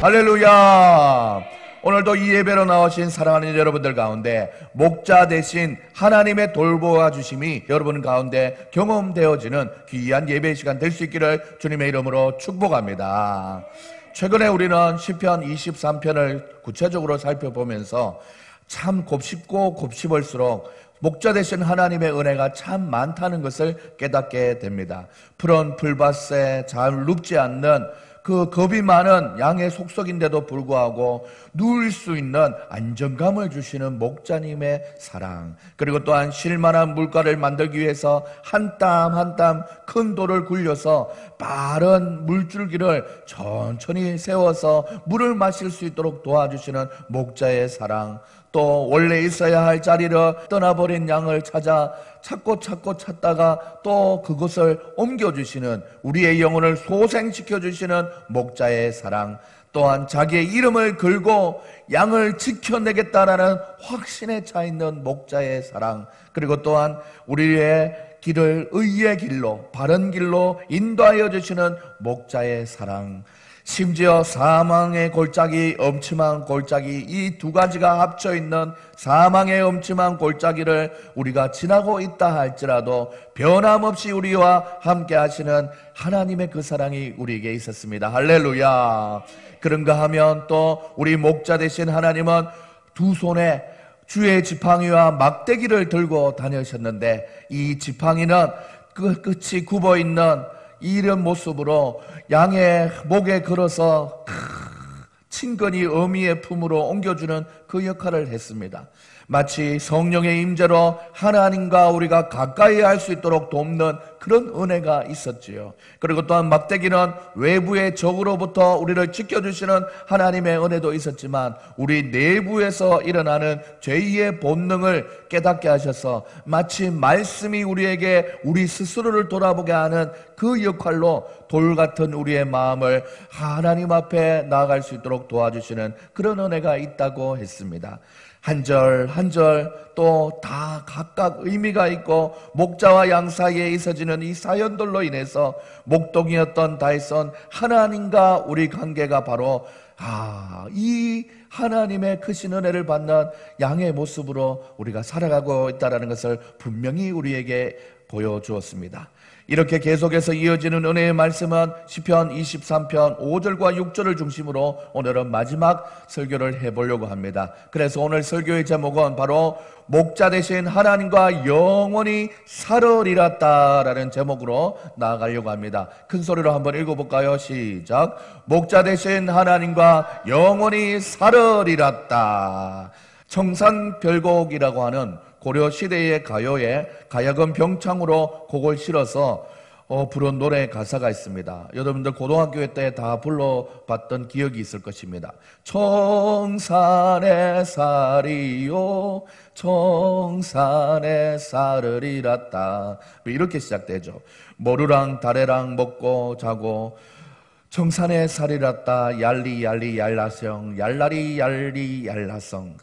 할렐루야. 오늘도 이 예배로 나오신 사랑하는 여러분들 가운데 목자 대신 하나님의 돌보아 주심이 여러분 가운데 경험되어지는 귀한 예배 시간 될 수 있기를 주님의 이름으로 축복합니다. 최근에 우리는 시편 23편을 구체적으로 살펴보면서 참 곱씹고 곱씹을수록 목자 되신 하나님의 은혜가 참 많다는 것을 깨닫게 됩니다. 푸른 풀밭에 잘 눕지 않는 그 겁이 많은 양의 속속인데도 불구하고 누울 수 있는 안정감을 주시는 목자님의 사랑, 그리고 또한 쉴만한 물가를 만들기 위해서 한 땀 한 땀 큰 돌을 굴려서 빠른 물줄기를 천천히 세워서 물을 마실 수 있도록 도와주시는 목자의 사랑, 또 원래 있어야 할 자리를 떠나버린 양을 찾고 찾다가 또 그것을 옮겨주시는, 우리의 영혼을 소생시켜주시는 목자의 사랑, 또한 자기의 이름을 걸고 양을 지켜내겠다라는 확신에 차 있는 목자의 사랑, 그리고 또한 우리의 길을 의의 길로, 바른 길로 인도하여 주시는 목자의 사랑, 심지어 사망의 골짜기, 엄침한 골짜기, 이 두 가지가 합쳐있는 사망의 엄침한 골짜기를 우리가 지나고 있다 할지라도 변함없이 우리와 함께 하시는 하나님의 그 사랑이 우리에게 있었습니다. 할렐루야. 그런가 하면 또 우리 목자 되신 하나님은 두 손에 주의 지팡이와 막대기를 들고 다니셨는데, 이 지팡이는 그 끝이 굽어있는 이런 모습으로 양의 목에 걸어서 친근히 어미의 품으로 옮겨주는 그 역할을 했습니다. 마치 성령의 임재로 하나님과 우리가 가까이 할 수 있도록 돕는 그런 은혜가 있었지요. 그리고 또한 막대기는 외부의 적으로부터 우리를 지켜주시는 하나님의 은혜도 있었지만, 우리 내부에서 일어나는 죄의 본능을 깨닫게 하셔서 마치 말씀이 우리에게 우리 스스로를 돌아보게 하는 그 역할로 돌 같은 우리의 마음을 하나님 앞에 나아갈 수 있도록 도와주시는 그런 은혜가 있다고 했습니다. 한 절 한 절 또 다 각각 의미가 있고, 목자와 양 사이에 있어지는 이 사연들로 인해서 목동이었던 다윗은 하나님과 우리 관계가 바로 이 하나님의 크신 은혜를 받는 양의 모습으로 우리가 살아가고 있다는 것을 분명히 우리에게 보여주었습니다. 이렇게 계속해서 이어지는 은혜의 말씀은 시편 23편 5절과 6절을 중심으로 오늘은 마지막 설교를 해보려고 합니다. 그래서 오늘 설교의 제목은 바로 목자 되신 하나님과 영원히 살으리라다라는 제목으로 나아가려고 합니다. 큰 소리로 한번 읽어볼까요? 시작. 목자 되신 하나님과 영원히 살으리라다. 청산별곡이라고 하는 고려 시대의 가요에 가야금 병창으로 곡을 실어서 부른 노래 가사가 있습니다. 여러분들 고등학교 때 다 불러봤던 기억이 있을 것입니다. 청산의 쌀이요 청산의 쌀을 잃었다, 이렇게 시작되죠. 머루랑 다래랑 먹고 자고 청산의 쌀이랐다 얄리 얄리 얄라성 얄라리 얄리 얄라성.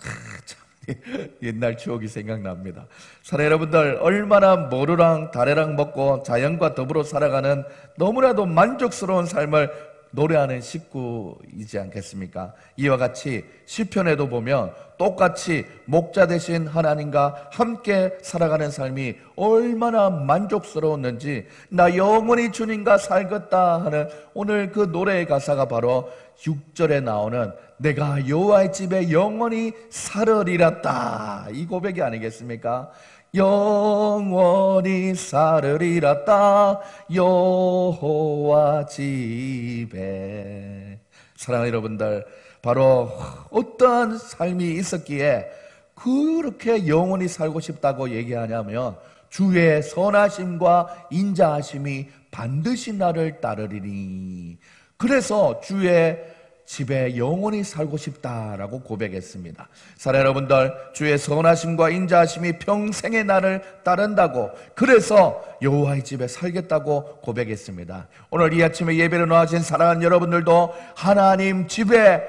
옛날 추억이 생각납니다. 사랑 여러분들, 얼마나 머루랑 다래랑 먹고 자연과 더불어 살아가는 너무나도 만족스러운 삶을 노래하는 식구이지 않겠습니까? 이와 같이 시편에도 보면 똑같이 목자 되신 하나님과 함께 살아가는 삶이 얼마나 만족스러웠는지, 나 영원히 주님과 살겠다 하는 오늘 그 노래의 가사가 바로 6절에 나오는 내가 여호와의 집에 영원히 살으리라다, 이 고백이 아니겠습니까? 영원히 살으리라다 여호와 집에. 사랑하는 여러분들, 바로 어떠한 삶이 있었기에 그렇게 영원히 살고 싶다고 얘기하냐면, 주의 선하심과 인자하심이 반드시 나를 따르리니, 그래서 주의 집에 영원히 살고 싶다라고 고백했습니다. 사랑하는 여러분들, 주의 선하심과 인자하심이 평생의 나를 따른다고, 그래서 여호와의 집에 살겠다고 고백했습니다. 오늘 이 아침에 예배를 나와주신 사랑하는 여러분들도 하나님 집에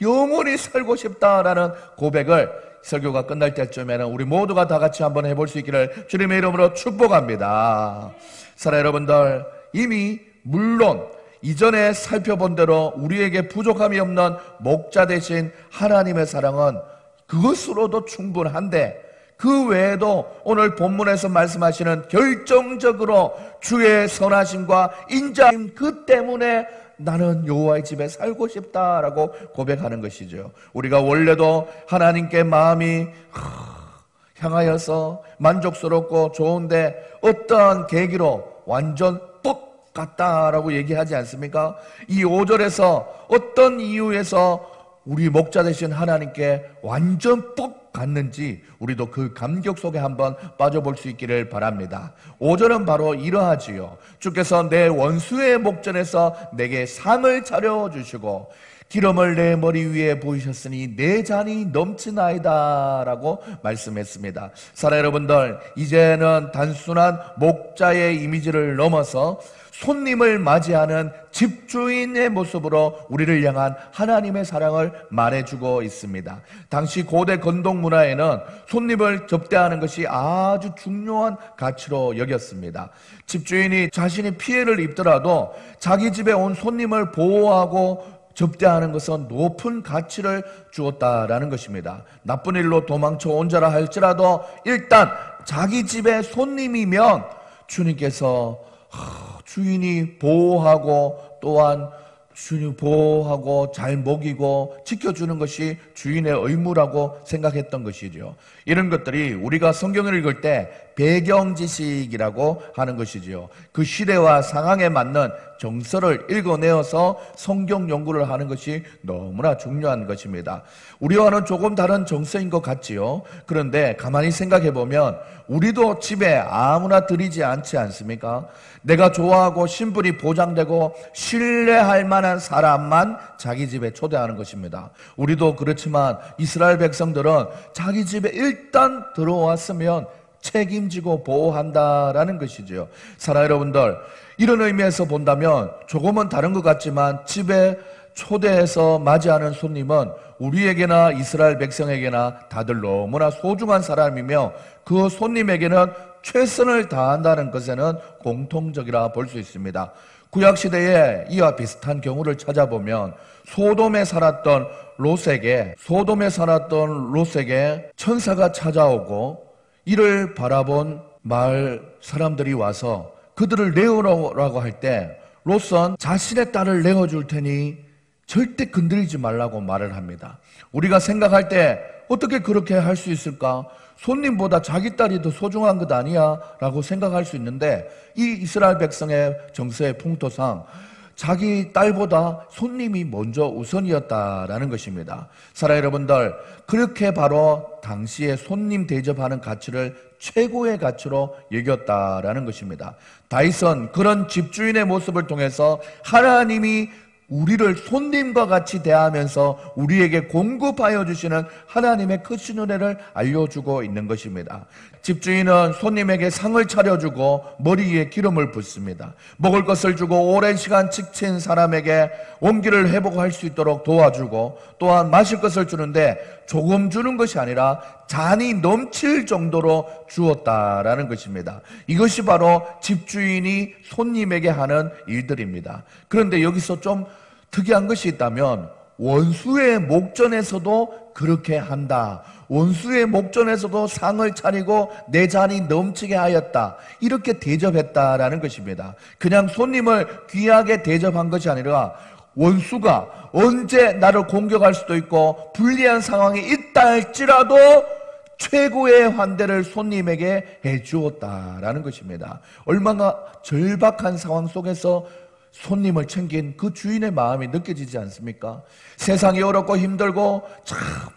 영원히 살고 싶다라는 고백을 설교가 끝날 때쯤에는 우리 모두가 다 같이 한번 해볼 수 있기를 주님의 이름으로 축복합니다. 사랑하는 여러분들, 이미 물론 이전에 살펴본 대로 우리에게 부족함이 없는 목자 되신 하나님의 사랑은 그것으로도 충분한데, 그 외에도 오늘 본문에서 말씀하시는 결정적으로 주의 선하심과 인자심, 그 때문에 나는 여호와의 집에 살고 싶다라고 고백하는 것이죠. 우리가 원래도 하나님께 마음이 향하여서 만족스럽고 좋은데 어떠한 계기로 완전 뻑 갔다라고 얘기하지 않습니까? 이 5절에서 어떤 이유에서 우리 목자 되신 하나님께 완전 뻑 갔는지 우리도 그 감격 속에 한번 빠져볼 수 있기를 바랍니다. 5절은 바로 이러하지요. 주께서 내 원수의 목전에서 내게 상을 차려주시고 기름을 내 머리 위에 부으셨으니 내 잔이 넘치나이다 라고 말씀했습니다. 사랑 여러분들, 이제는 단순한 목자의 이미지를 넘어서 손님을 맞이하는 집주인의 모습으로 우리를 향한 하나님의 사랑을 말해주고 있습니다. 당시 고대 건동 문화에는 손님을 접대하는 것이 아주 중요한 가치로 여겼습니다. 집주인이 자신이 피해를 입더라도 자기 집에 온 손님을 보호하고 접대하는 것은 높은 가치를 주었다라는 것입니다. 나쁜 일로 도망쳐 온 자라 할지라도 일단 자기 집에 손님이면 주님께서 주인이 보호하고 또한 주인이 보호하고 잘 먹이고 지켜주는 것이 주인의 의무라고 생각했던 것이죠. 이런 것들이 우리가 성경을 읽을 때 배경 지식이라고 하는 것이죠. 그 시대와 상황에 맞는 정서를 읽어내어서 성경 연구를 하는 것이 너무나 중요한 것입니다. 우리와는 조금 다른 정서인 것 같지요. 그런데 가만히 생각해 보면 우리도 집에 아무나 들이지 않지 않습니까? 내가 좋아하고 신분이 보장되고 신뢰할 만한 사람만 자기 집에 초대하는 것입니다. 우리도 그렇지만 이스라엘 백성들은 자기 집에 일단 들어왔으면 책임지고 보호한다라는 것이죠. 사랑 여러분들, 이런 의미에서 본다면 조금은 다른 것 같지만 집에 초대해서 맞이하는 손님은 우리에게나 이스라엘 백성에게나 다들 너무나 소중한 사람이며 그 손님에게는 최선을 다한다는 것에는 공통적이라 볼 수 있습니다. 구약시대에 이와 비슷한 경우를 찾아보면 소돔에 살았던 롯에게 천사가 찾아오고 이를 바라본 마을 사람들이 와서 그들을 내어라고 할 때 롯은 자신의 딸을 내어줄 테니 절대 건드리지 말라고 말을 합니다. 우리가 생각할 때 어떻게 그렇게 할 수 있을까? 손님보다 자기 딸이 더 소중한 것 아니야? 라고 생각할 수 있는데 이 이스라엘 백성의 정서의 풍토상 자기 딸보다 손님이 먼저 우선이었다라는 것입니다. 사랑 여러분들, 그렇게 바로 당시에 손님 대접하는 가치를 최고의 가치로 여겼다라는 것입니다. 다윗은 그런 집주인의 모습을 통해서 하나님이 우리를 손님과 같이 대하면서 우리에게 공급하여 주시는 하나님의 크신 은혜를 알려주고 있는 것입니다. 집주인은 손님에게 상을 차려주고 머리 위에 기름을 붓습니다. 먹을 것을 주고 오랜 시간 지친 사람에게 원기를 회복할 수 있도록 도와주고 또한 마실 것을 주는데 조금 주는 것이 아니라 잔이 넘칠 정도로 주었다라는 것입니다. 이것이 바로 집주인이 손님에게 하는 일들입니다. 그런데 여기서 좀 특이한 것이 있다면 원수의 목전에서도 그렇게 한다. 원수의 목전에서도 상을 차리고 내 잔이 넘치게 하였다. 이렇게 대접했다라는 것입니다. 그냥 손님을 귀하게 대접한 것이 아니라 원수가 언제 나를 공격할 수도 있고 불리한 상황이 있다 할지라도 최고의 환대를 손님에게 해주었다라는 것입니다. 얼마나 절박한 상황 속에서 손님을 챙긴 그 주인의 마음이 느껴지지 않습니까? 세상이 어렵고 힘들고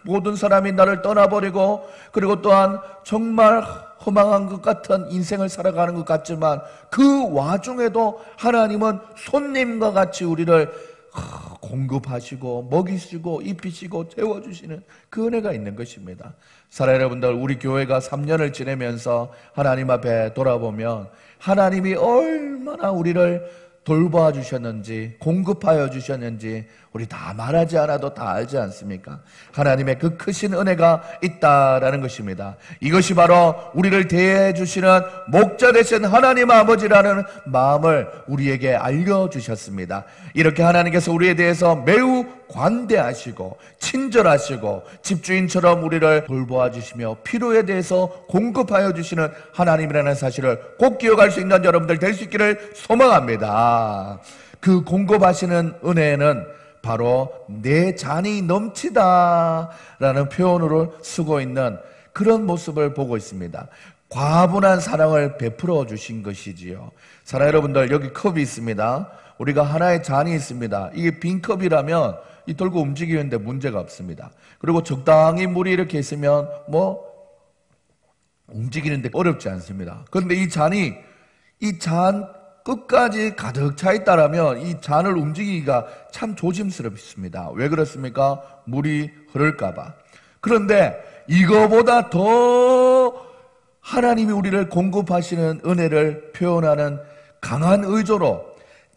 모든 사람이 나를 떠나버리고 그리고 또한 정말 허망한 것 같은 인생을 살아가는 것 같지만 그 와중에도 하나님은 손님과 같이 우리를 공급하시고 먹이시고 입히시고 채워주시는 그 은혜가 있는 것입니다. 사랑 여러분들, 우리 교회가 3년을 지내면서 하나님 앞에 돌아보면 하나님이 얼마나 우리를 돌보아 주셨는지, 공급하여 주셨는지 우리 다 말하지 않아도 다 알지 않습니까? 하나님의 그 크신 은혜가 있다라는 것입니다. 이것이 바로 우리를 대해 주시는 목자 되신 하나님 아버지라는 마음을 우리에게 알려주셨습니다. 이렇게 하나님께서 우리에 대해서 매우 관대하시고 친절하시고 집주인처럼 우리를 돌보아 주시며 필요에 대해서 공급하여 주시는 하나님이라는 사실을 꼭 기억할 수 있는 여러분들 될 수 있기를 소망합니다. 그 공급하시는 은혜는 바로 내 잔이 넘치다 라는 표현으로 쓰고 있는 그런 모습을 보고 있습니다. 과분한 사랑을 베풀어 주신 것이지요. 사랑 여러분들, 여기 컵이 있습니다. 우리가 하나의 잔이 있습니다. 이게 빈 컵이라면 이 들고 움직이는데 문제가 없습니다. 그리고 적당히 물이 이렇게 있으면 움직이는데 어렵지 않습니다. 그런데 이 잔 끝까지 가득 차 있다라면 이 잔을 움직이기가 참 조심스럽습니다. 왜 그렇습니까? 물이 흐를까봐. 그런데 이거보다 더 하나님이 우리를 공급하시는 은혜를 표현하는 강한 의조로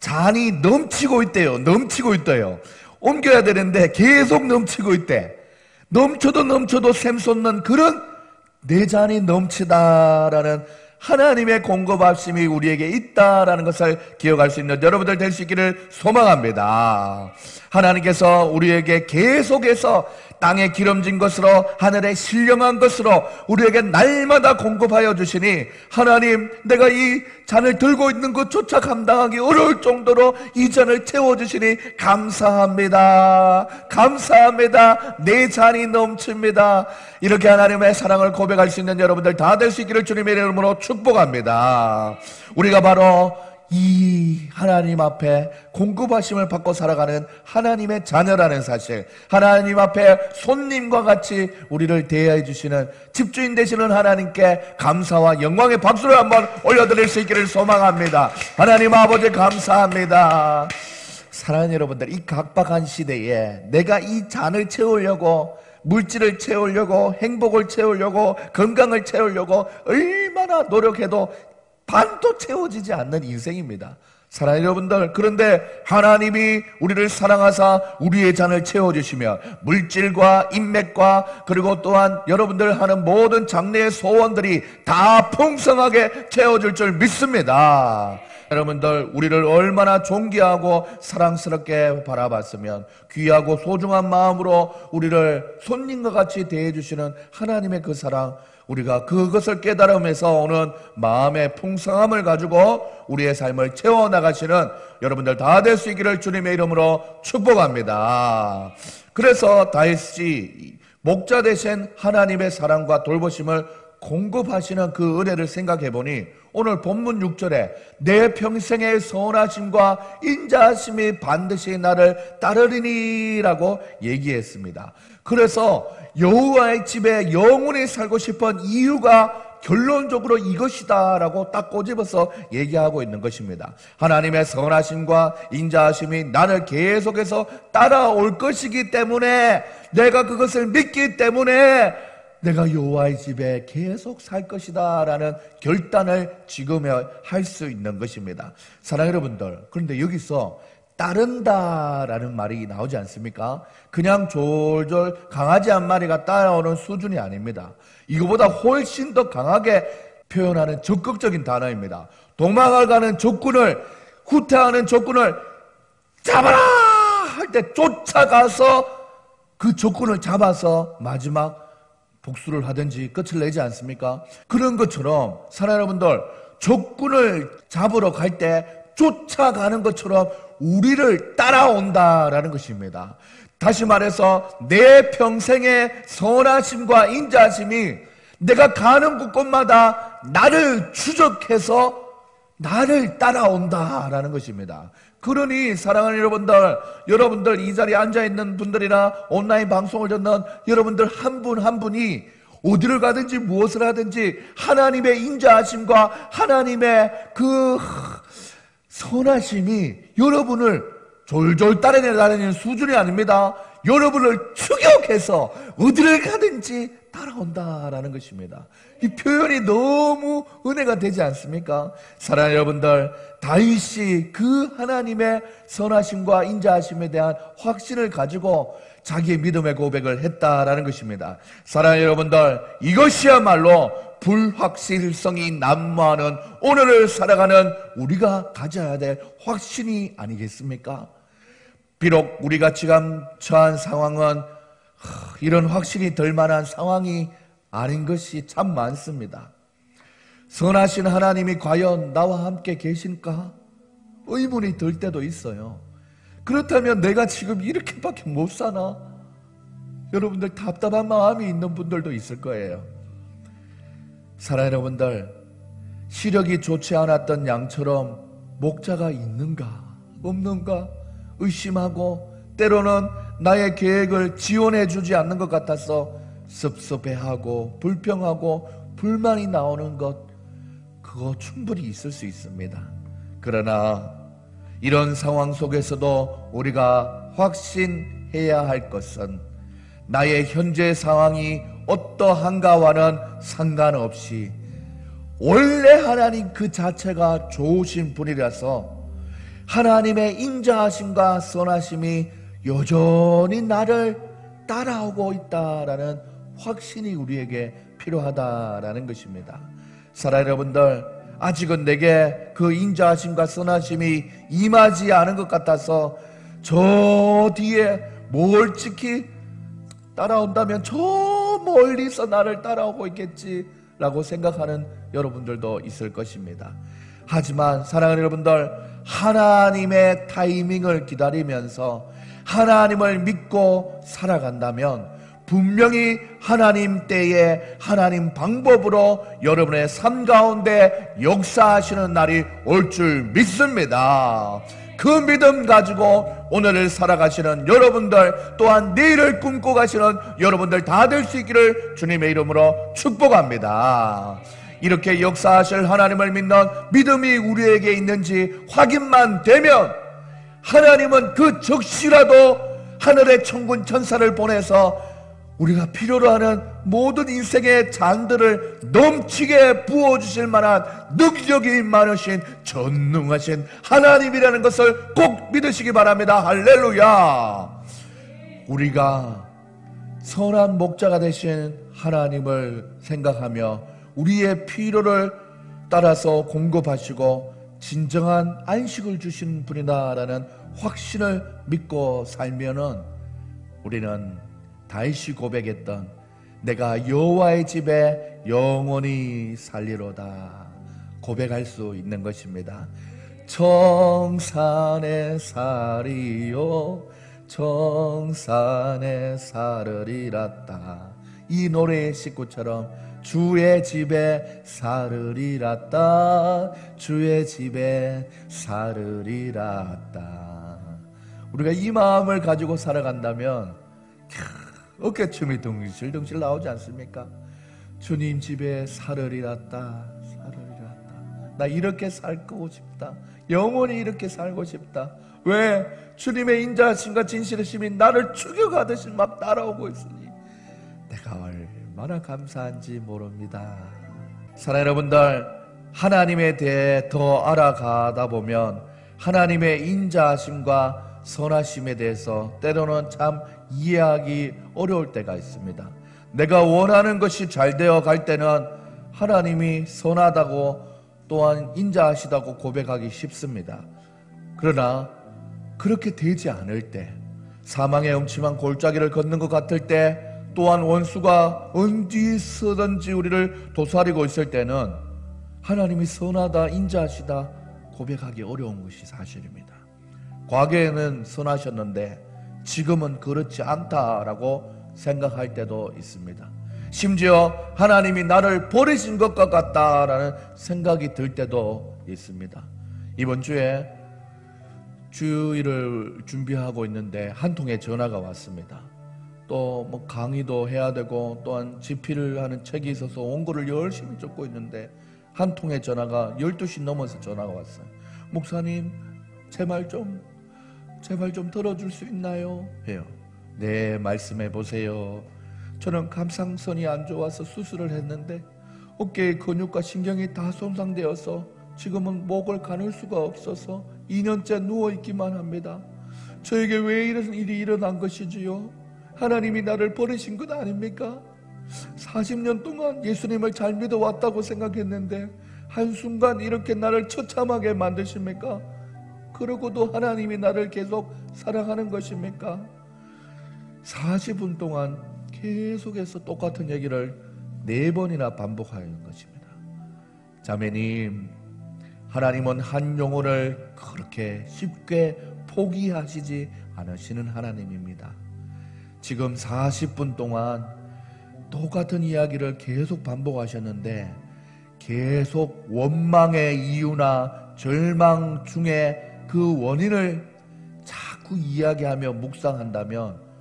잔이 넘치고 있대요. 넘치고 있대요. 옮겨야 되는데 계속 넘치고 있대. 넘쳐도 샘솟는 그런 내 잔이 넘치다라는 하나님의 공급하심이 우리에게 있다라는 것을 기억할 수 있는 여러분들 될 수 있기를 소망합니다. 하나님께서 우리에게 계속해서 땅에 기름진 것으로 하늘에 신령한 것으로 우리에게 날마다 공급하여 주시니 하나님, 내가 이 잔을 들고 있는 것조차 감당하기 어려울 정도로 이 잔을 채워주시니 감사합니다. 감사합니다. 내 잔이 넘칩니다. 이렇게 하나님의 사랑을 고백할 수 있는 여러분들 다 될 수 있기를 주님의 이름으로 축복합니다. 우리가 바로 이 하나님 앞에 공급하심을 받고 살아가는 하나님의 자녀라는 사실, 하나님 앞에 손님과 같이 우리를 대하여 주시는 집주인 되시는 하나님께 감사와 영광의 박수를 한번 올려드릴 수 있기를 소망합니다. 하나님 아버지 감사합니다. 사랑하는 여러분들, 이 각박한 시대에 내가 이 잔을 채우려고, 물질을 채우려고, 행복을 채우려고, 건강을 채우려고 얼마나 노력해도 반도 채워지지 않는 인생입니다. 사랑하는 여러분들, 그런데 하나님이 우리를 사랑하사 우리의 잔을 채워주시며 물질과 인맥과 그리고 또한 여러분들 하는 모든 장래의 소원들이 다 풍성하게 채워줄 줄 믿습니다. 여러분들, 우리를 얼마나 존귀하고 사랑스럽게 바라봤으면 귀하고 소중한 마음으로 우리를 손님과 같이 대해주시는 하나님의 그 사랑, 우리가 그것을 깨달으면서 오는 마음의 풍성함을 가지고 우리의 삶을 채워나가시는 여러분들 다 될 수 있기를 주님의 이름으로 축복합니다. 그래서 다윗이 목자 되신 하나님의 사랑과 돌보심을 공급하시는 그 은혜를 생각해보니 오늘 본문 6절에 내 평생의 선하심과 인자하심이 반드시 나를 따르리니 라고 얘기했습니다. 그래서 여호와의 집에 영원히 살고 싶은 이유가 결론적으로 이것이다 라고 딱 꼬집어서 얘기하고 있는 것입니다. 하나님의 선하심과 인자하심이 나를 계속해서 따라올 것이기 때문에, 내가 그것을 믿기 때문에 내가 여호와의 집에 계속 살 것이다 라는 결단을 지금에 할 수 있는 것입니다. 사랑하는 여러분들, 그런데 여기서 따른다라는 말이 나오지 않습니까? 그냥 졸졸 강아지 한 마리가 따라오는 수준이 아닙니다. 이거보다 훨씬 더 강하게 표현하는 적극적인 단어입니다. 도망가는 적군을, 후퇴하는 적군을 잡아라 할 때 쫓아가서 그 적군을 잡아서 마지막 복수를 하든지 끝을 내지 않습니까? 그런 것처럼 사랑하는 여러분들, 적군을 잡으러 갈 때 쫓아가는 것처럼 우리를 따라온다라는 것입니다. 다시 말해서 내 평생의 선하심과 인자심이 내가 가는 곳곳마다 나를 추적해서 나를 따라온다라는 것입니다. 그러니 사랑하는 여러분들 이 자리에 앉아있는 분들이나 온라인 방송을 듣는 여러분들 한 분 한 분이 어디를 가든지 무엇을 하든지 하나님의 인자하심과 하나님의 그 선하심이 여러분을 졸졸 따라다니는 수준이 아닙니다. 여러분을 추격해서 어디를 가든지 따라온다라는 것입니다. 이 표현이 너무 은혜가 되지 않습니까? 사랑하는 여러분들, 다윗이 그 하나님의 선하심과 인자하심에 대한 확신을 가지고 자기의 믿음의 고백을 했다라는 것입니다. 사랑하는 여러분들, 이것이야말로 불확실성이 난무하는 오늘을 살아가는 우리가 가져야 될 확신이 아니겠습니까? 비록 우리가 지금 처한 상황은 이런 확신이 들 만한 상황이 아닌 것이 참 많습니다. 선하신 하나님이 과연 나와 함께 계실까? 의문이 들 때도 있어요. 그렇다면 내가 지금 이렇게밖에 못 사나? 여러분들 답답한 마음이 있는 분들도 있을 거예요. 사랑하는 여러분들, 시력이 좋지 않았던 양처럼 목자가 있는가 없는가 의심하고 때로는 나의 계획을 지원해 주지 않는 것 같아서 섭섭해하고 불평하고 불만이 나오는 것, 그거 충분히 있을 수 있습니다. 그러나 이런 상황 속에서도 우리가 확신해야 할 것은 나의 현재 상황이 어떠한가와는 상관없이 원래 하나님 그 자체가 좋으신 분이라서 하나님의 인자하심과 선하심이 여전히 나를 따라오고 있다라는 확신이 우리에게 필요하다라는 것입니다. 사랑하는 여러분들, 아직은 내게 그 인자하심과 선하심이 임하지 않은 것 같아서 저 뒤에 멀찍이 따라온다면 저 멀리서 나를 따라오고 있겠지라고 생각하는 여러분들도 있을 것입니다. 하지만 사랑하는 여러분들, 하나님의 타이밍을 기다리면서 하나님을 믿고 살아간다면 분명히 하나님 때에 하나님 방법으로 여러분의 삶 가운데 역사하시는 날이 올 줄 믿습니다. 그 믿음 가지고 오늘을 살아가시는 여러분들, 또한 내일을 꿈꿔 가시는 여러분들 다 될 수 있기를 주님의 이름으로 축복합니다. 이렇게 역사하실 하나님을 믿는 믿음이 우리에게 있는지 확인만 되면 하나님은 그 즉시라도 하늘의 천군 천사를 보내서 우리가 필요로 하는 모든 인생의 잔들을 넘치게 부어주실 만한 능력이 많으신 전능하신 하나님이라는 것을 꼭 믿으시기 바랍니다. 할렐루야. 우리가 선한 목자가 되신 하나님을 생각하며 우리의 필요를 따라서 공급하시고 진정한 안식을 주신 분이다라는 확신을 믿고 살면은 우리는 다윗이 고백했던 내가 여호와의 집에 영원히 살리로다 고백할 수 있는 것입니다. 청산에 살이요 청산에 살으리라다. 이 노래의 식구처럼 주의 집에 살으리라다 주의 집에 살으리라다. 우리가 이 마음을 가지고 살아간다면 어깨춤이 둥실둥실 나오지 않습니까? 주님 집에 살으리라다 살으리라다. 나 이렇게 살고 싶다. 영원히 이렇게 살고 싶다. 왜? 주님의 인자하심과 진실하심이 나를 죽여가듯이 막 따라오고 있으니 내가 얼마나 감사한지 모릅니다. 사랑하는 여러분들, 하나님에 대해 더 알아가다 보면 하나님의 인자하심과 선하심에 대해서 때로는 참 이해하기 어려울 때가 있습니다. 내가 원하는 것이 잘 되어 갈 때는 하나님이 선하다고 또한 인자하시다고 고백하기 쉽습니다. 그러나 그렇게 되지 않을 때, 사망의 음침한 골짜기를 걷는 것 같을 때, 또한 원수가 어디서든지 우리를 도사리고 있을 때는 하나님이 선하다 인자하시다 고백하기 어려운 것이 사실입니다. 과거에는 선하셨는데 지금은 그렇지 않다라고 생각할 때도 있습니다. 심지어 하나님이 나를 버리신 것 같다라는 생각이 들 때도 있습니다. 이번 주에 주일을 준비하고 있는데 한 통의 전화가 왔습니다. 또 뭐 강의도 해야 되고 또한 집필을 하는 책이 있어서 원고를 열심히 적고 있는데 한 통의 전화가 12시 넘어서 전화가 왔어요. 목사님, 제발 좀 들어줄 수 있나요? 해요. 네, 말씀해 보세요. 저는 감상선이 안 좋아서 수술을 했는데 어깨의 근육과 신경이 다 손상되어서 지금은 목을 가눌 수가 없어서 2년째 누워있기만 합니다. 저에게 왜 이런 일이 일어난 것이지요? 하나님이 나를 버리신 것 아닙니까? 40년 동안 예수님을 잘 믿어왔다고 생각했는데 한순간 이렇게 나를 처참하게 만드십니까? 그러고도 하나님이 나를 계속 사랑하는 것입니까? 40분 동안 계속해서 똑같은 얘기를 4번이나 반복하는 것입니다. 자매님, 하나님은 한 영혼을 그렇게 쉽게 포기하시지 않으시는 하나님입니다. 지금 40분 동안 똑같은 이야기를 계속 반복하셨는데 계속 원망의 이유나 절망 중에 그 원인을 자꾸 이야기하며 묵상한다면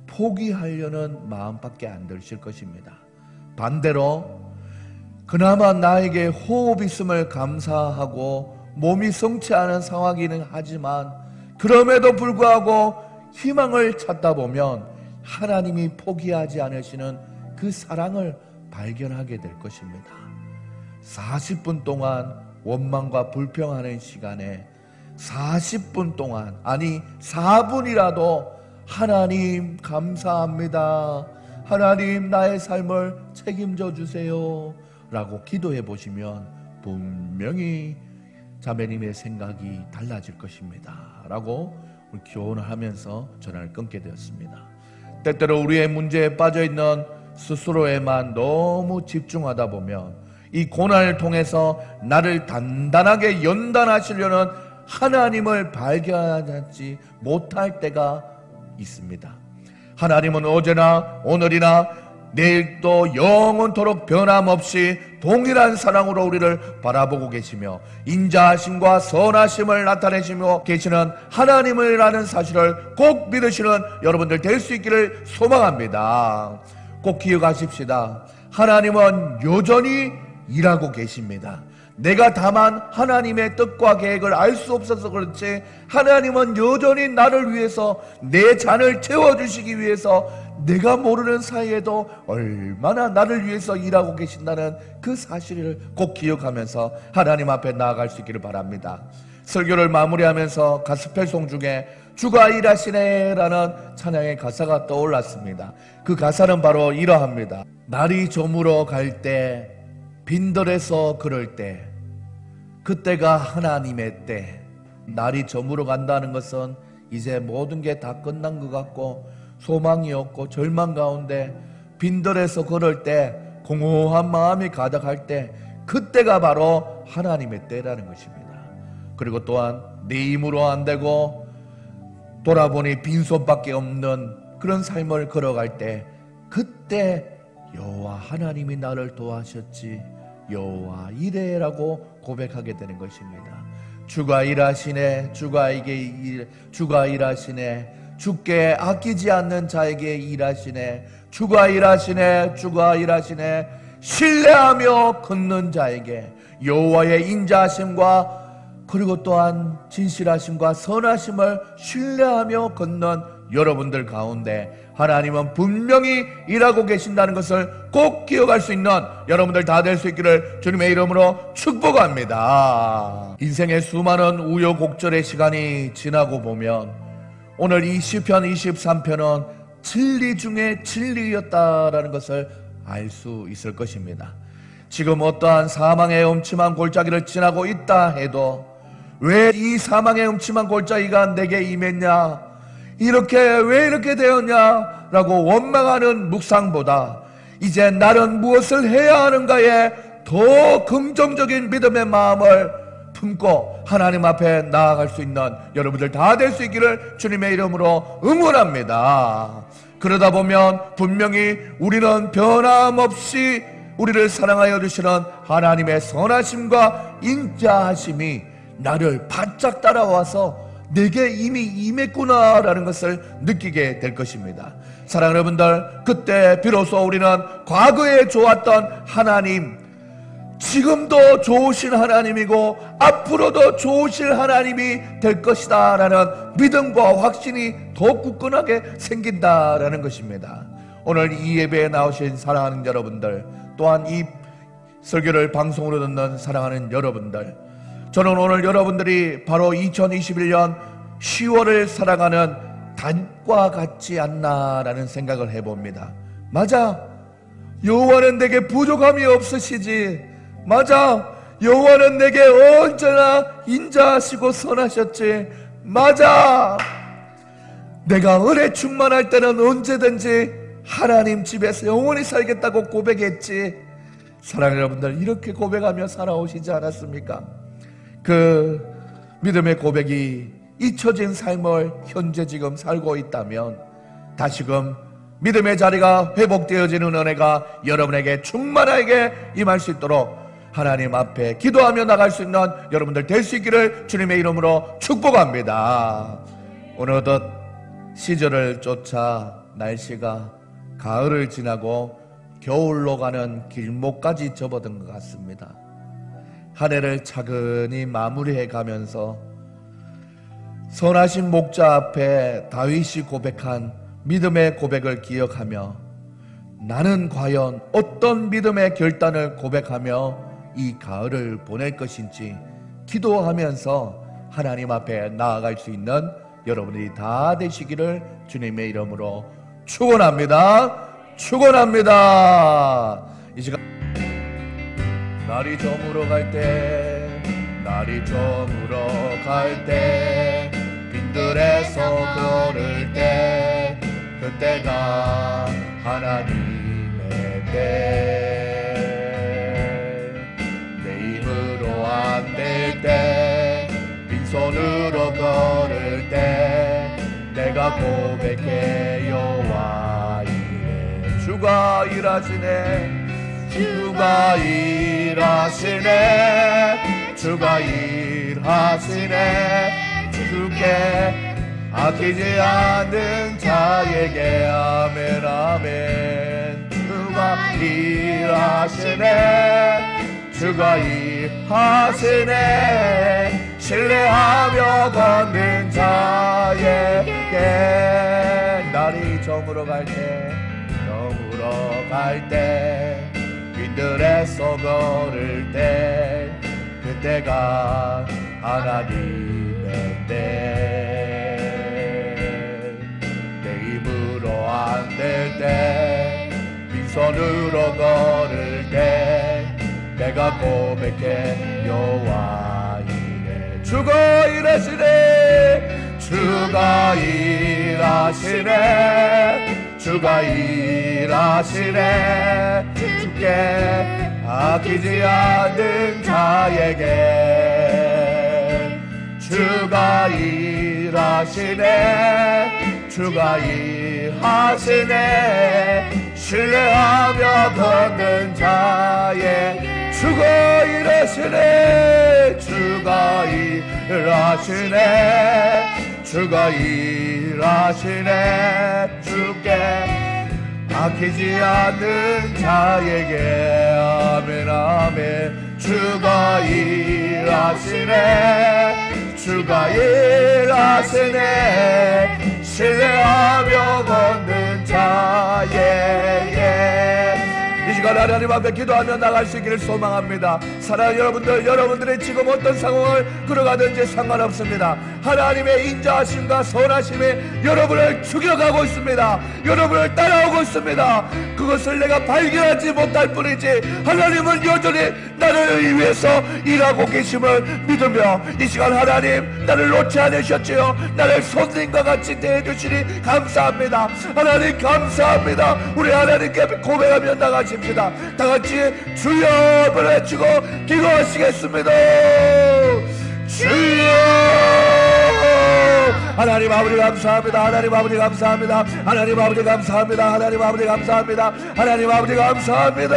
포기하려는 마음밖에 안 드실 것입니다. 반대로 그나마 나에게 호흡 있음을 감사하고 몸이 성취하는 상황이긴 하지만 그럼에도 불구하고 희망을 찾다 보면 하나님이 포기하지 않으시는 그 사랑을 발견하게 될 것입니다. 40분 동안 원망과 불평하는 시간에 40분 동안, 아니 4분이라도 하나님 감사합니다, 하나님 나의 삶을 책임져 주세요 라고 기도해 보시면 분명히 자매님의 생각이 달라질 것입니다 라고 교훈을 하면서 전화를 끊게 되었습니다. 때때로 우리의 문제에 빠져있는 스스로에만 너무 집중하다 보면 이 고난을 통해서 나를 단단하게 연단하시려는 하나님을 발견하지 못할 때가 있습니다. 하나님은 어제나 오늘이나 내일도 영원토록 변함없이 동일한 사랑으로 우리를 바라보고 계시며 인자하심과 선하심을 나타내시며 계시는 하나님이라는 사실을 꼭 믿으시는 여러분들 될 수 있기를 소망합니다. 꼭 기억하십시다. 하나님은 여전히 일하고 계십니다. 내가 다만 하나님의 뜻과 계획을 알 수 없어서 그렇지 하나님은 여전히 나를 위해서 내 잔을 채워주시기 위해서 내가 모르는 사이에도 얼마나 나를 위해서 일하고 계신다는 그 사실을 꼭 기억하면서 하나님 앞에 나아갈 수 있기를 바랍니다. 설교를 마무리하면서 가스펠송 중에 주가 일하시네 라는 찬양의 가사가 떠올랐습니다. 그 가사는 바로 이러합니다. 날이 저물어 갈 때, 빈들에서 그럴 때, 그때가 하나님의 때. 날이 저물어 간다는 것은 이제 모든 게 다 끝난 것 같고 소망이 없고 절망 가운데 빈들에서 걸을 때, 공허한 마음이 가득할 때, 그때가 바로 하나님의 때라는 것입니다. 그리고 또한 내 힘으로 안 되고 돌아보니 빈손밖에 없는 그런 삶을 걸어갈 때, 그때 여호와 하나님이 나를 도와셨지, 여호와 이래라고 고백하게 되는 것입니다. 주가 일하시네, 주가 일하시네, 주께 아끼지 않는 자에게 일하시네, 주가 일하시네, 주가 일하시네, 신뢰하며 걷는 자에게 여호와의 인자하심과 그리고 또한 진실하심과 선하심을 신뢰하며 걷는 여러분들 가운데 하나님은 분명히 일하고 계신다는 것을 꼭 기억할 수 있는 여러분들 다 될 수 있기를 주님의 이름으로 축복합니다. 인생의 수많은 우여곡절의 시간이 지나고 보면 오늘 이 시편 23편은 진리 중에 진리였다라는 것을 알 수 있을 것입니다. 지금 어떠한 사망의 음침한 골짜기를 지나고 있다 해도 왜 이 사망의 음침한 골짜기가 내게 임했냐, 왜 이렇게 되었냐 라고 원망하는 묵상보다 이제 나는 무엇을 해야 하는가에 더 긍정적인 믿음의 마음을 품고 하나님 앞에 나아갈 수 있는 여러분들 다 될 수 있기를 주님의 이름으로 응원합니다. 그러다 보면 분명히 우리는 변함없이 우리를 사랑하여 주시는 하나님의 선하심과 인자하심이 나를 바짝 따라와서 내게 이미 임했구나라는 것을 느끼게 될 것입니다. 사랑하는 여러분들, 그때 비로소 우리는 과거에 좋았던 하나님, 지금도 좋으신 하나님이고 앞으로도 좋으실 하나님이 될 것이다 라는 믿음과 확신이 더 굳건하게 생긴다라는 것입니다. 오늘 이 예배에 나오신 사랑하는 여러분들, 또한 이 설교를 방송으로 듣는 사랑하는 여러분들, 저는 오늘 여러분들이 바로 2021년 10월을 살아가는 단과 같지 않나라는 생각을 해봅니다. 맞아, 여호와는 내게 부족함이 없으시지. 맞아, 여호와는 내게 언제나 인자하시고 선하셨지. 맞아, 내가 은혜 충만할 때는 언제든지 하나님 집에서 영원히 살겠다고 고백했지. 사랑하는 여러분들, 이렇게 고백하며 살아오시지 않았습니까? 그 믿음의 고백이 잊혀진 삶을 현재 지금 살고 있다면 다시금 믿음의 자리가 회복되어지는 은혜가 여러분에게 충만하게 임할 수 있도록 하나님 앞에 기도하며 나갈 수 있는 여러분들 될 수 있기를 주님의 이름으로 축복합니다. 어느덧 시절을 쫓아 날씨가 가을을 지나고 겨울로 가는 길목까지 접어든 것 같습니다. 한 해를 차근히 마무리해 가면서 선하신 목자 앞에 다윗이 고백한 믿음의 고백을 기억하며 나는 과연 어떤 믿음의 결단을 고백하며 이 가을을 보낼 것인지 기도하면서 하나님 앞에 나아갈 수 있는 여러분들이 다 되시기를 주님의 이름으로 축원합니다. 축원합니다. 이 시간 날이 저물어 갈 때, 날이 저물어 갈 때, 빈들에서 걸을 때, 그때가 하나님의 때. 내 힘으로 안 될 때, 빈손으로 걸을 때, 내가 고백해 여호와 이래. 주가 일하시네, 주가 일하시네, 주가 일하시네. 주께 아끼지 않는 자에게 아멘 아멘. 주가 일하시네, 주가 일하시네. 신뢰하며 걷는 자에게 날이 저물어 갈 때, 저물어 갈 때, 빈들에서 걸을 때, 그때가 하나님의 때. 내 힘으로 안 될 때, 빈손으로 걸을 때, 내가 고백해 여호와 이래. 주가 일하시네, 주가 일하시네, 주가 일하시네. 주께 아끼지 않는 자에게 주가 일하시네, 주가 일하시네. 신뢰하며 걷는 자에게 주가 일하시네, 주가 일하시네, 주가 일하시네. 주께 아끼지 않는 자에게 아멘 아멘. 주가 일하시네, 주가 일하시네. 신뢰하며 걷는 자에게 이 시간 하나님 앞에 기도하며 나갈 수 있기를 소망합니다. 사랑하는 여러분들, 여러분들이 지금 어떤 상황을 걸어가든지 상관없습니다. 하나님의 인자하심과 선하심이 여러분을 죽여가고 있습니다. 여러분을 따라오고 있습니다. 그것을 내가 발견하지 못할 뿐이지 하나님은 여전히 나를 위해서 일하고 계심을 믿으며 이 시간 하나님 나를 놓지 않으셨지요. 나를 손님과 같이 대해주시니 감사합니다. 하나님 감사합니다. 우리 하나님께 고백하며 나가십시다. 다같이 주여 외치고 기도하시겠습니다. 주여. 하나님 아버지 감사합니다. 하나님 아버지 감사합니다. 하나님 아버지 감사합니다. 하나님 아버지 감사합니다. 하나님 아버지 감사합니다.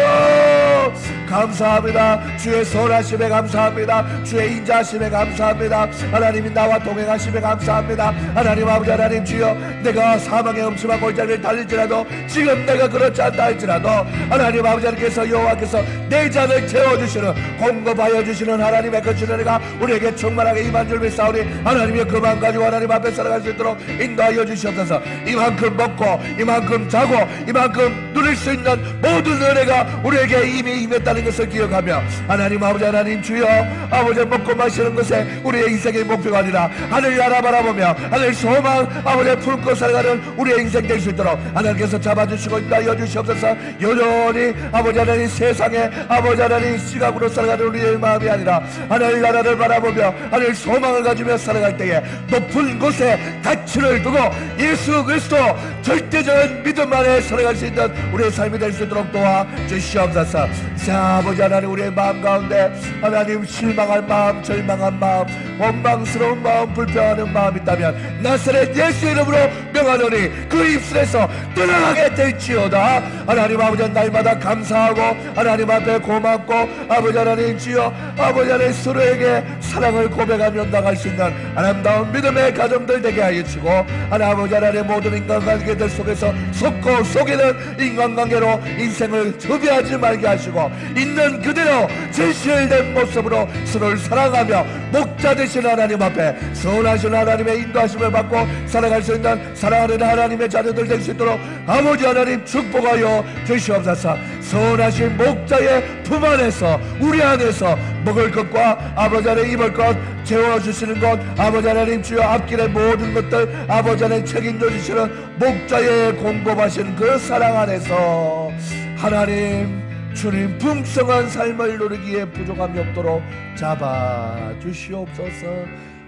감사합니다. 주의 선하심에 감사합니다. 주의 인자하심에 감사합니다. 하나님이 나와 동행하심에 감사합니다. 하나님 아버지 하나님 주여, 내가 사망의 음침한 골짜기를 달릴지라도 지금 내가 그렇지 않다 할지라도 하나님 아버지 하나님께서 여호와께서 내 잔을 채워주시는 공급하여 주시는 하나님의 그 주는 은혜가 우리에게 충만하게 임한 줄 믿사오니 하나님의 그 마음 가지고 하나님 앞에 가운데 살아갈 수 있도록 인도하여 주시옵소서. 이만큼 먹고 이만큼 자고 이만큼 누릴 수 있는 모든 은혜가 우리에게 이미 임했다는 것을 기억하며 하나님 아버지 하나님 주여 아버지 먹고 마시는 것에 우리의 인생의 목표가 아니라 하늘나라 바라보며 하늘 소망 아버지 품고 살아가는 우리의 인생 될 수 있도록 하나님께서 잡아주시고 인도하여 주시옵소서. 여전히 아버지 하나님 세상에 아버지 하나님 시각으로 살아가는 우리의 마음이 아니라 하늘나라를 바라보며 하늘 소망을 가지며 살아갈 때에 높은 곳에 가치를 두고 예수 그리스도 절대적인 믿음 안에 살아갈 수 있는 우리의 삶이 될 수 있도록 도와주시옵소서. 자 아버지 하나님 우리의 마음 가운데 하나님 실망한 마음 절망한 마음 원망스러운 마음 불평하는 마음 있다면 나사렛 예수 이름으로 명하노니 그 입술에서 떠나가게 될지어다. 하나님 아버지 날마다 감사하고 하나님 앞에 고맙고 아버지 하나님 주여 아버지 하나님 서로에게 사랑을 고백하며 나갈 수 있는 아름다운 믿음의 가정들 되게 하여 주시고 하나님 아버지 하나님 모든 인간관계들 속에서 속고 속이는 인간관계로 인생을 저비하지 말게 하시고 있는 그대로 진실된 모습으로 서로를 사랑하며 목자 되신 하나님 앞에 선하신 하나님의 인도하심을 받고 살아갈 수 있는 사랑하는 하나님의 자녀들 될 수 있도록 아버지 하나님 축복하여 주시옵소서. 선하신 목자의 품 안에서 우리 안에서 먹을 것과 아버지 하나님 입을 것 채워주시는 것 아버지 하나님 주여 앞길의 모든 것들 아버지 하나님 책임져 주시는 목자의 공급하신 그 사랑 안에서 하나님 주님 풍성한 삶을 누리기에 부족함이 없도록 잡아주시옵소서.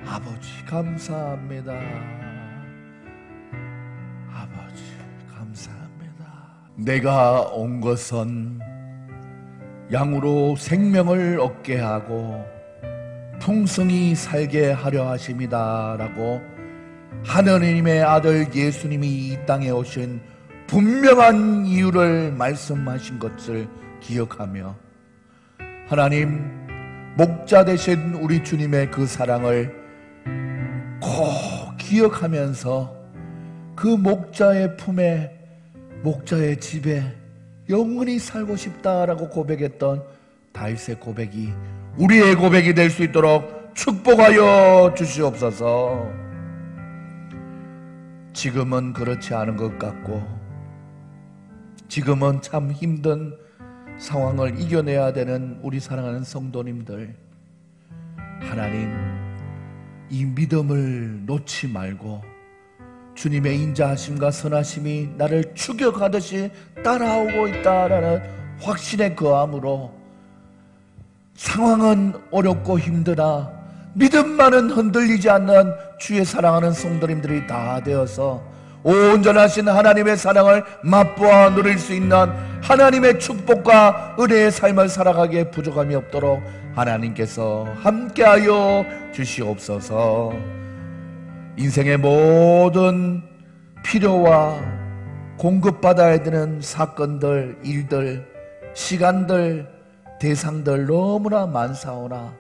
아버지 감사합니다. 아버지 감사합니다. 내가 온 것은 양으로 생명을 얻게 하고 풍성히 살게 하려 하심이다 라고 하느님의 아들 예수님이 이 땅에 오신 분명한 이유를 말씀하신 것을 기억하며 하나님 목자 되신 우리 주님의 그 사랑을 꼭 기억하면서 그 목자의 품에 목자의 집에 영원히 살고 싶다라고 고백했던 다윗의 고백이 우리의 고백이 될 수 있도록 축복하여 주시옵소서. 지금은 그렇지 않은 것 같고 지금은 참 힘든 상황을 이겨내야 되는 우리 사랑하는 성도님들 하나님 이 믿음을 놓지 말고 주님의 인자하심과 선하심이 나를 추격하듯이 따라오고 있다라는 확신에 거함으로 상황은 어렵고 힘드나 믿음만은 흔들리지 않는 주의 사랑하는 성도님들이 다 되어서 온전하신 하나님의 사랑을 맛보아 누릴 수 있는 하나님의 축복과 은혜의 삶을 살아가기에 부족함이 없도록 하나님께서 함께하여 주시옵소서. 인생의 모든 필요와 공급받아야 되는 사건들, 일들, 시간들, 대상들 너무나 많사오나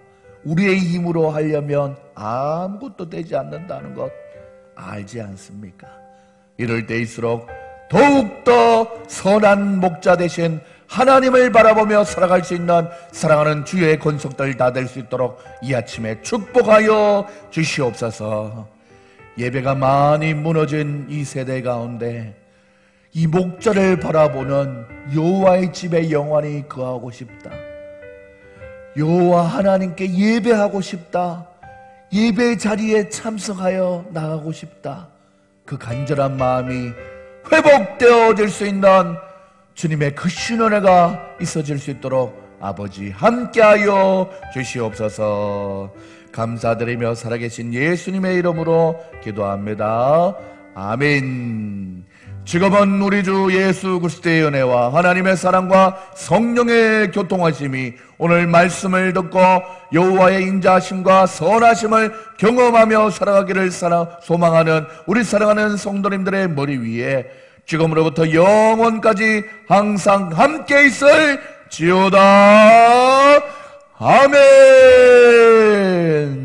우리의 힘으로 하려면 아무것도 되지 않는다는 것 알지 않습니까? 이럴 때일수록 더욱더 선한 목자 되신 하나님을 바라보며 살아갈 수 있는 사랑하는 주의 권속들 다 될 수 있도록 이 아침에 축복하여 주시옵소서. 예배가 많이 무너진 이 세대 가운데 이 목자를 바라보는 여호와의 집에 영원히 거하고 싶다. 여호와 하나님께 예배하고 싶다. 예배 자리에 참석하여 나가고 싶다. 그 간절한 마음이 회복되어질 수 있는 주님의 그 신원회가 있어질 수 있도록 아버지 함께하여 주시옵소서. 감사드리며 살아계신 예수님의 이름으로 기도합니다. 아멘. 지금은 우리 주 예수 그리스도의 은혜와 하나님의 사랑과 성령의 교통하심이 오늘 말씀을 듣고 여호와의 인자하심과 선하심을 경험하며 살아가기를 소망하는 우리 사랑하는 성도님들의 머리 위에 지금으로부터 영원까지 항상 함께 있을 지어다. 아멘.